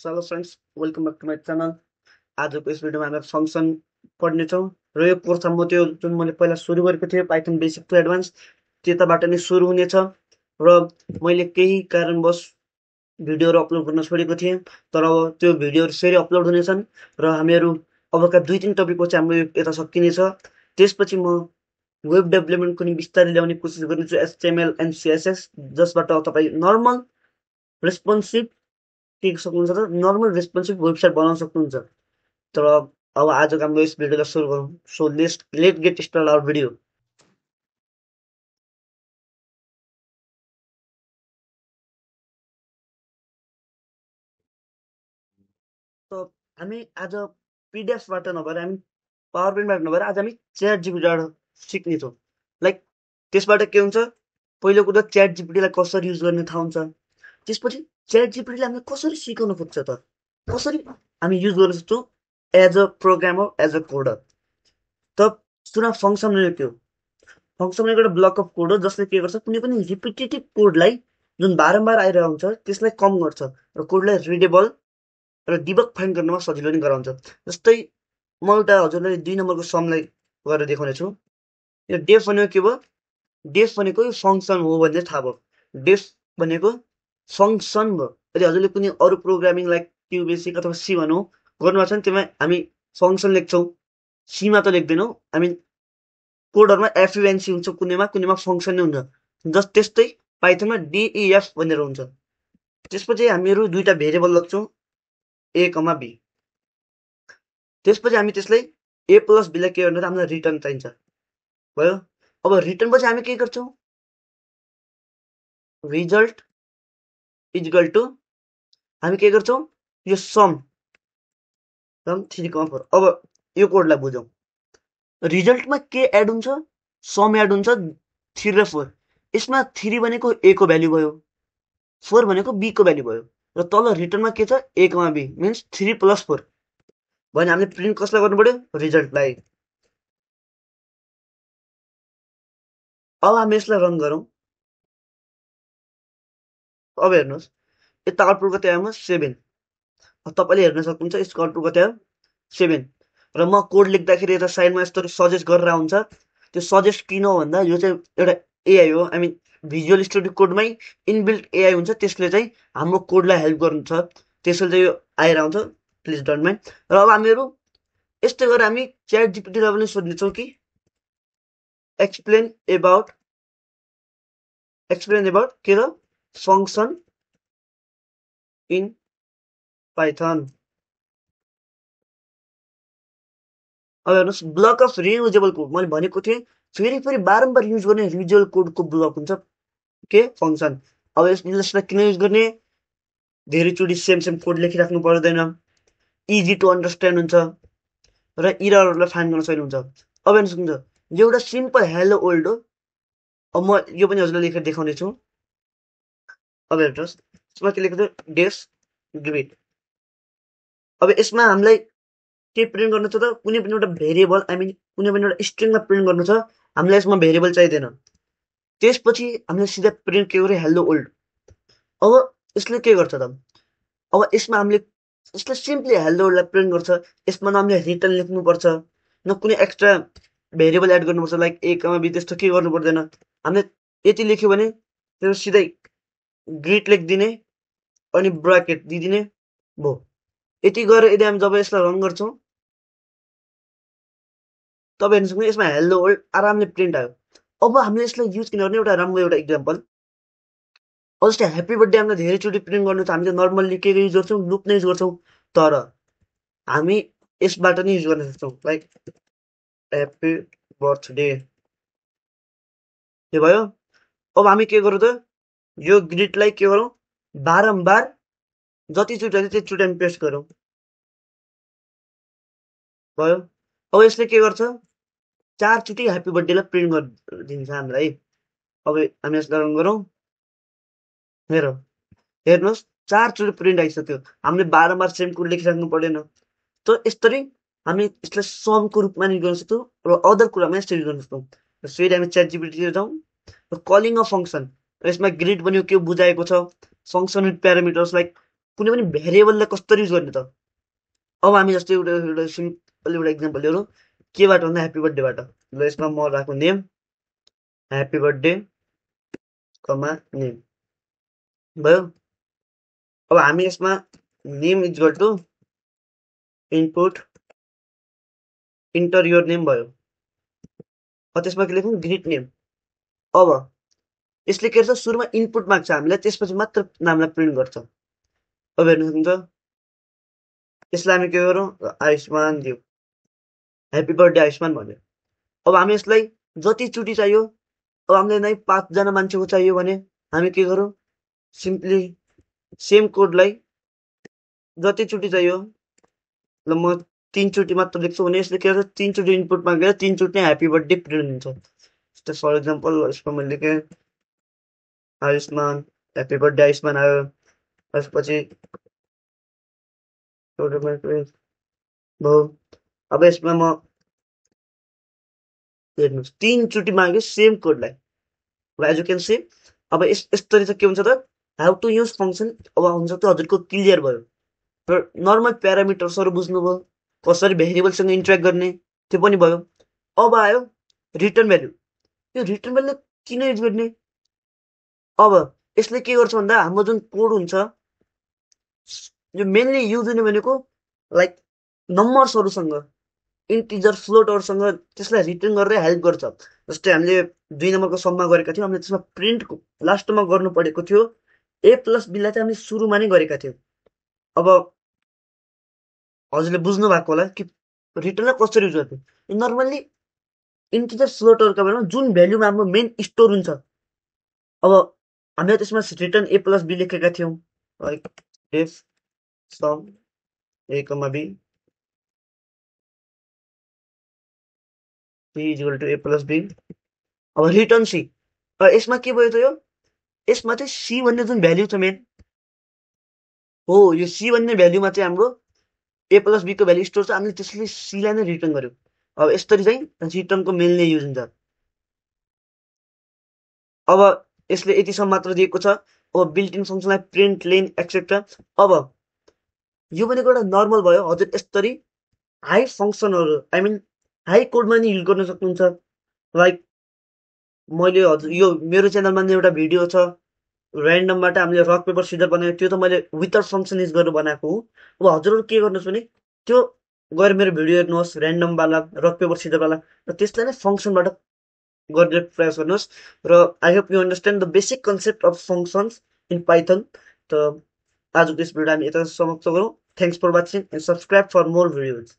Hello friends, welcome back to my channel. आजको यस भिडियोमा हामी फङ्सन पढ्नेछौँ र यो कोर्समा म त्यो जुन मैले पहिला सुरु गरेको थिएँ पाइथन बेसिक टु एडभान्स त्यताबाट नै सुरु हुनेछ र मैले केही कारणवश भिडियोहरू अपलोड गर्न छोडेको थिएँ, तर अब त्यो भिडियोहरू फेरि अपलोड हुनेछन् र हामीहरू अबका 2-3 टपिकपछि हाम्रो यता सकिनेछ। त्यसपछि म वेब डेभलपमेन्ट पनि बिस्तारै ल्याउने कोसिस गर्नेछु, HTML एन्ड CSS, जसबाट तपाईँ नर्मल रेस्पोन्सिभ के सक्नुहुन्छ त नर्मल रेस्पोन्सिभ वेबसाइट बनाउन सक्नुहुन्छ। तर अब आजको हाम्रो यस भिडियोलाई सुरु गरौँ। So let get start our video. त हामी आज पिडिएफबाट नभएर हामी पावर पोइन्टबाट नभएर आज हामी च्याट जिपिटीबाट सिक्नेछौँ। लाइक त्यसबाट के हुन्छ, पहिलो कुरो च्याट जिपिटीलाई कसरी युज गर्ने थाहा हुन्छ। त्यसपछि च्याट जिपिटीले हामीलाई कसरी सिकाउन खोज्छ त, कसरी हामी युज गर्न सक्छौँ as a programmer, as a coder. त सुन, फङ्सन भनेको के हो? फङ्सन भनेको एउटा ब्लक अफ कोड हो जसले के गर्छ, कुनै पनि रिपिटेटिभ कोडलाई जुन बारम्बार आइरहेको हुन्छ त्यसलाई कम गर्छ र कोडलाई रिडेबल र डिबग फाइन्ड गर्नमा सजिलो पनि गराउँछ। जस्तै म एउटा हजुरलाई 2 नम्बरको समलाई गरेर देखाउने छु। यो डेफ भनेको के भयो? डेफ भनेको यो फङ्सन हो भन्ने थाहा भयो। डेफ भनेको फङ्सन भयो। यदि हजुरले कुनै अरू प्रोग्रामिङ लाइक क्यु बेसिक अथवा सी भनौँ गर्नुभएको छ भने त्यसमा हामी फङ्सन लेख्छौँ, सीमा त लेख्दैनौँ हामी। कोडहरूमा एफयुएनसी हुन्छ, कुनैमा फङ्सन नै हुन्छ। त्यस्तै पाइथनमा डिइएफ भनेर हुन्छ। त्यसपछि हामीहरू दुईटा भेरिएबल लग्छौँ, ए कमा बी। त्यसपछि हामी त्यसलाई ए प्लस बीलाई के गर्नु त हामीलाई रिटर्न चाहिन्छ भयो। अब रिटर्न पछि हामी के गर्छौँ, रिजल्ट इक्वल टु हामी के गर्छौँ, यो सम 3,4। अब यो कोडलाई बुझौँ। रिजल्टमा के एड हुन्छ, सम एड हुन्छ, 3 र 4। यसमा 3 भनेको ए को भ्याल्यु भयो, 4 भनेको बी को भ्याल्यु भयो र तल रिटर्नमा के छ, ए कमा बी मिन्स 3 + 4 भने हामीले प्रिन्ट कसलाई गर्नु पर्यो, रिजल्टलाई। अब हामी यसलाई रन गरौँ। अब हेर्नुहोस्, यता आउटपुट कति आयो, 7। तपाईँले हेर्न सक्नुहुन्छ यसको आउटपुट कति आयो, 7। र म कोड लेख्दाखेरि यता साइडमा यस्तो सजेस्ट गरेर हुन्छ। त्यो सजेस्ट किन हो भन्दा यो चाहिँ एउटा एआई हो। आई मिन भिजुअल स्टुडियो कोडमै इनबिल्ट एआई हुन्छ, त्यसले चाहिँ हाम्रो कोडलाई हेल्प गर्नुहुन्छ, त्यसले चाहिँ यो आइरहन्छ। Please don't mind. र अब हामीहरू यस्तै गरेर हामी च्याट जिपिटीलाई पनि सोध्नेछौँ कि एक्सप्लेन एबाउट के त फङ्सन इन पाइथन। अब हेर्नुहोस्, ब्लक अफ रियुजेबल कोड मैले भनेको थिएँ, फेरि बारम्बार युज गर्ने रियुजेबल कोडको ब्लक हुन्छ के फङ्सन। अब यसलाई किन युज गर्ने, धेरैचोटि सेम कोड लेखिराख्नु पर्दैन, इजी टु अन्डरस्ट्यान्ड हुन्छ र इररहरूलाई फाइन्ड गर्न सजिलो हुन्छ। अब हेर्न सक्नुहुन्छ, यो एउटा सिम्पल हेलो वर्ल्ड हो। अब म यो पनि हजुरलाई लेखेर देखाउने छु। अब हेर्नुहोस्, यसमा के लेखेको छ, डेस ग्रिड। अब यसमा हामीलाई के प्रिन्ट गर्नु छ त, कुनै पनि एउटा भेरिएबल, आई मिन कुनै पनि एउटा स्ट्रिङमा प्रिन्ट गर्नु छ, हामीलाई यसमा भेरिएबल चाहिँदैन। त्यसपछि हामीले सिधा प्रिन्ट के गर्यो, हेलो वर्ल्ड। अब यसले के गर्छ त, अब यसमा हामीले यसले सिम्पली हेलो वर्ल्डलाई प्रिन्ट गर्छ। यसमा न हामीले रिटर्न लेख्नुपर्छ, न कुनै एक्स्ट्रा भेरिएबल एड गर्नुपर्छ लाइक ए कमा बी, त्यस्तो के गर्नु पर्दैन। हामीले यति लेख्यो भने त्यो सिधै ग्रिड लेखिदिने अनि ब्राकेट दिइदिने भयो। यति गरेर यदि हामी जब यसलाई रन गर्छौँ, तब हेर्न सक्नुहुन्छ यसमा हेलो वर्ल्ड आरामले प्रिन्ट आयो। अब हामीले यसलाई युज किन गर्ने, एउटा राम्रो एउटा इक्जाम्पल। अब जस्तै ह्याप्पी बर्थडे हामीलाई धेरैचोटि प्रिन्ट गर्नु छ, हामीले नर्मल्ली के युज गर्छौँ, लुप नै युज गर्छौँ। तर हामी यसबाट नै युज गर्न सक्छौँ, लाइक ह्याप्पी बर्थडे, के भयो। अब हामी के गरौँ त, यो ग्रिडलाई के गरौँ, बारम्बार जतिचोटि त्यतिचोटि हामी पेस्ट गरौँ भयो। अब यसले के गर्छ, 4 चोटि ह्याप्पी बर्थडेलाई प्रिन्ट गरिदिन्छ हामीलाई। अब हामी यसलाई रन गरौँ, हेर्नुहोस् 4 चोटि प्रिन्ट आइसक्यो। हामीले बारम्बार सेम कोड लेखिराख्नु पर्दैन। त यसरी हामी यसलाई समको रूपमा युज गर्न सक्छौँ र अदर कुरामा यसरी युज गर्न सक्छौँ। फेरि हामी च्याट जिपिटीतिर जाउँ र कलिङ अ फङ्सन, यसमा ग्रिड भनेको के बुझाएको छ, फङ्सन विथ प्यारामिटर्स लाइक कुनै पनि भेरिएबललाई कसरी युज गर्ने त? अब हामी जस्तै एउटा सिम्पल एउटा इक्जाम्पल लिएर केबाट भन्दा ह्याप्पी बर्थडेबाट ल यसमा म राख्नु name happy birthday comma name भयो। अब हामी यसमा name equal to input enter your name भयो। अब त्यसमा के लेखौँ ग्रिट नेम। अब यसले के गर्छ सुरुमा इनपुट माग्छ हामीलाई त्यसपछि मात्र नामलाई प्रिन्ट गर्छ। अब हेर्नु सक्नुहुन्छ यसलाई हामी के गरौँ आयुष्मान दिउँ ह्याप्पी बर्थडे आयुष्मान भन्यो। अब हामी यसलाई जतिचोटि चाहियो अब हामीलाई नै 5 जना मान्छेको चाहियो भने हामी के गरौँ सिम्पली सेम कोडलाई जतिचोटि चाहियो ल म 3 चोटि मात्र लेख्छु भने यसले के गर्छ 3 चोटि इनपुट मागेर 3 चोटि नै ह्याप्पी बर्थडे प्रिन्ट हुन्छ। जस्तै फर इक्जाम्पल यसमा मैले लेखेँ आयुष्मान ह्याप्पी बर्थडे आयुष्मान आयो। त्यसपछि भयो। अब यसमा म हेर्नुहोस् 3 चोटि माग्यो सेम कोडलाई। एज यु क्यान सी अब यसरी चाहिँ के हुन्छ त हाउ टु युज फङ्सन अब हुन्छ त हजुरको क्लियर भयो। र नर्मल प्यारामिटर्सहरू बुझ्नुभयो कसरी भेरिएबलसँग इन्ट्रेक्ट गर्ने त्यो पनि भयो। अब आयो रिटर्न भ्याल्यु। यो रिटर्न भ्याल्यु किन युज गर्ने? अब यसले के गर्छ भन्दा हाम्रो जुन कोड हुन्छ यो मेनली युज हुने भनेको लाइक नम्बर्सहरूसँग इन्टिजर फ्लोटहरूसँग त्यसलाई रिटर्न गरेर हेल्प गर्छ। जस्तै हामीले 2 नम्बरको सम्ममा गरेका थियौँ हामीले त्यसमा प्रिन्ट लास्टमा गर्नु परेको थियो ए प्लस बीलाई चाहिँ हामीले सुरुमा नै गरेका थियौँ। अब हजुरले बुझ्नु भएको होला कि रिटर्नलाई कसरी युज गर्ने। नर्मल्ली इन्टिजर फ्लोटहरूका बेलामा जुन भ्याल्युमा हाम्रो मेन स्टोर हुन्छ अब हामीले त्यसमा रिटर्न ए प्लस बी लेखेका थियौँ like def sum A comma B c equal to A plus B. अब रिटर्न सी यसमा के भयो त यसमा चाहिँ सी भन्ने जुन भ्याल्यु छ मेन हो यो सी भन्ने भ्याल्युमा चाहिँ हाम्रो ए प्लस बीको भ्याल्यु स्टोर छ हामीले त्यसले सीलाई नै रिटर्न गर्यौँ। अब यसरी चाहिँ रिटर्नको मेनली युज हुन्छ। अब यसले यतिसम्म मात्र दिएको छ। अब बिल्ट इन फङ्सनलाई प्रिन्ट लेन एक्सेट्रा। अब यो भनेको एउटा नर्मल भयो हजुर यसरी हाई फङ्सनहरू आई मिन हाई कोडमा नि युज गर्न सक्नुहुन्छ। लाइक मैले हजुर यो मेरो च्यानलमा नि एउटा भिडियो छ ऱ्यान्डमबाट हामीले रक पेपर सिजर बनाएको त्यो त मैले विदाउट फङ्सन युज गरेर बनाएको हो। अब हजुरहरू के गर्नुहोस् भने त्यो गएर मेरो भिडियो हेर्नुहोस् ऱ्यान्डमवाला रक पेपर सिजरवाला र त्यसलाई नै फङ्सनबाट गर्ने प्रयास गर्नुहोस्। र I hope you understand the basic concept of functions in Python. त आजको यस भिडियो हामी यता समाप्त गरौँ। Thanks for watching and subscribe for more videos.